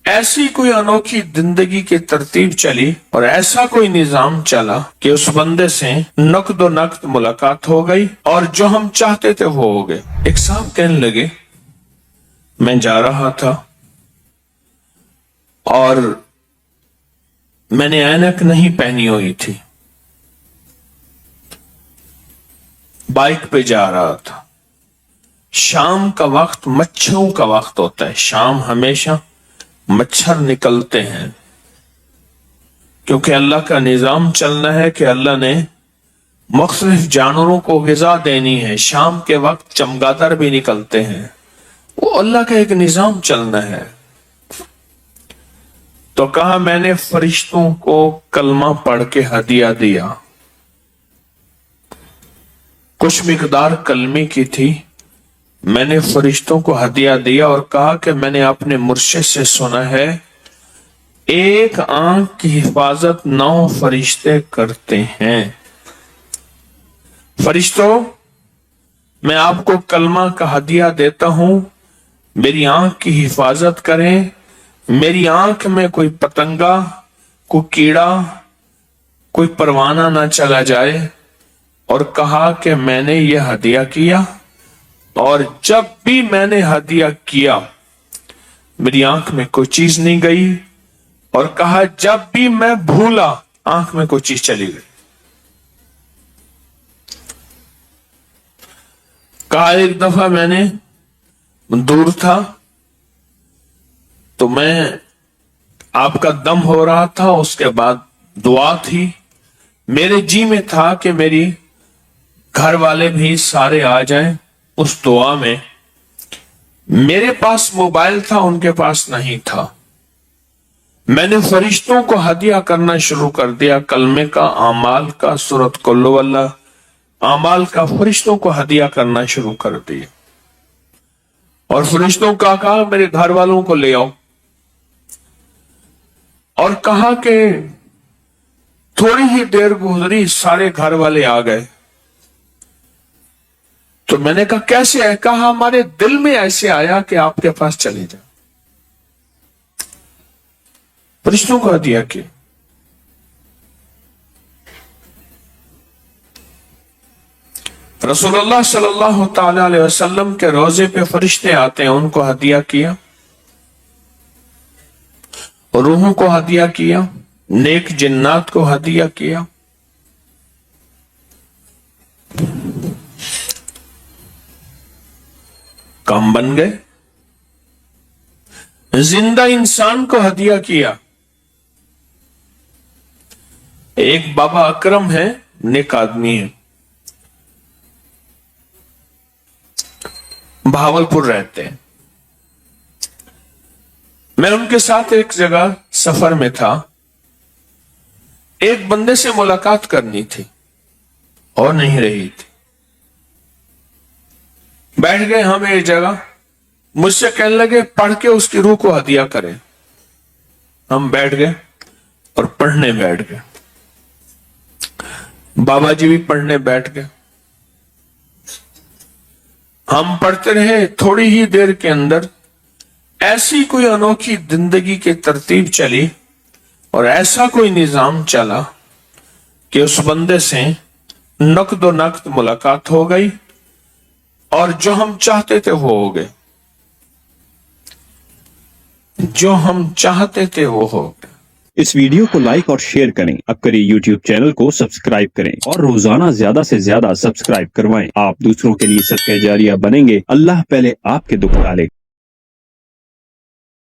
ایسی کوئی انوکھی زندگی کی ترتیب چلی اور ایسا کوئی نظام چلا کہ اس بندے سے نقد و نقد ملاقات ہو گئی اور جو ہم چاہتے تھے وہ ہو گئے۔ ایک صاحب کہنے لگے میں جا رہا تھا اور میں نے اینک نہیں پہنی ہوئی تھی، بائک پہ جا رہا تھا۔ شام کا وقت مچھروں کا وقت ہوتا ہے، شام ہمیشہ مچھر نکلتے ہیں، کیونکہ اللہ کا نظام چلنا ہے کہ اللہ نے مختلف جانوروں کو غذا دینی ہے۔ شام کے وقت چمگادر بھی نکلتے ہیں، وہ اللہ کا ایک نظام چلنا ہے۔ تو کہا میں نے فرشتوں کو کلمہ پڑھ کے ہدیہ دیا، کچھ مقدار کلمے کی تھی، میں نے فرشتوں کو ہدیہ دیا اور کہا کہ میں نے اپنے مرشد سے سنا ہے ایک آنکھ کی حفاظت 9 فرشتے کرتے ہیں۔ فرشتوں، میں آپ کو کلمہ کا ہدیہ دیتا ہوں، میری آنکھ کی حفاظت کریں، میری آنکھ میں کوئی پتنگا، کوئی کیڑا، کوئی پروانہ نہ چلا جائے، اور کہا کہ میں نے یہ ہدیہ کیا اور جب بھی میں نے ہدیہ کیا میری آنکھ میں کوئی چیز نہیں گئی، اور کہا جب بھی میں بھولا آنکھ میں کوئی چیز چلی گئی۔ کہا ایک دفعہ میں نے دور تھا تو میں آپ کا دم ہو رہا تھا، اس کے بعد دعا تھی، میرے جی میں تھا کہ میری گھر والے بھی سارے آ جائیں اس دعا میں۔ میرے پاس موبائل تھا، ان کے پاس نہیں تھا، میں نے فرشتوں کو ہدیہ کرنا شروع کر دیا، کلمے کا، اعمال کا، سورۃ قل ہو اللہ اعمال کا، فرشتوں کو ہدیہ کرنا شروع کر دیا۔ اور فرشتوں کا کہا میرے گھر والوں کو لے آؤ، اور کہا کہ تھوڑی ہی دیر گزری سارے گھر والے آ گئے۔ تو میں نے کہا کیسے ہے؟ کہا ہمارے دل میں ایسے آیا کہ آپ کے پاس چلے جائیں۔ فرشتوں کو ہدیہ کیا۔ رسول اللہ صلی اللہ تعالی علیہ وسلم کے روزے پہ فرشتے آتے ہیں، ان کو ہدیہ کیا، روحوں کو ہدیہ کیا، نیک جنات کو ہدیہ کیا۔ کام بن گئے۔ زندہ انسان کو ہدیہ کیا۔ ایک بابا اکرم ہے، نیک آدمی ہے، بھاولپور رہتے ہیں۔ میں ان کے ساتھ ایک جگہ سفر میں تھا، ایک بندے سے ملاقات کرنی تھی اور نہیں رہی تھی۔ بیٹھ گئے ہم ایک جگہ، مجھ سے کہنے لگے پڑھ کے اس کی روح کو ہدیہ کریں۔ ہم بیٹھ گئے اور پڑھنے بیٹھ گئے، بابا جی بھی پڑھنے بیٹھ گئے، ہم پڑھتے رہے۔ تھوڑی ہی دیر کے اندر ایسی کوئی انوکھی زندگی کی ترتیب چلی اور ایسا کوئی نظام چلا کہ اس بندے سے نقد و نقد ملاقات ہو گئی اور جو ہم چاہتے تھے وہ ہو گئے، جو ہم چاہتے تھے وہ ہو گئے۔ اس ویڈیو کو لائک اور شیئر کریں، اب کریں یوٹیوب چینل کو سبسکرائب کریں اور روزانہ زیادہ سے زیادہ سبسکرائب کروائیں۔ آپ دوسروں کے لیے صدقہ جاریہ بنیں گے، اللہ پہلے آپ کے دکھ ڈالے۔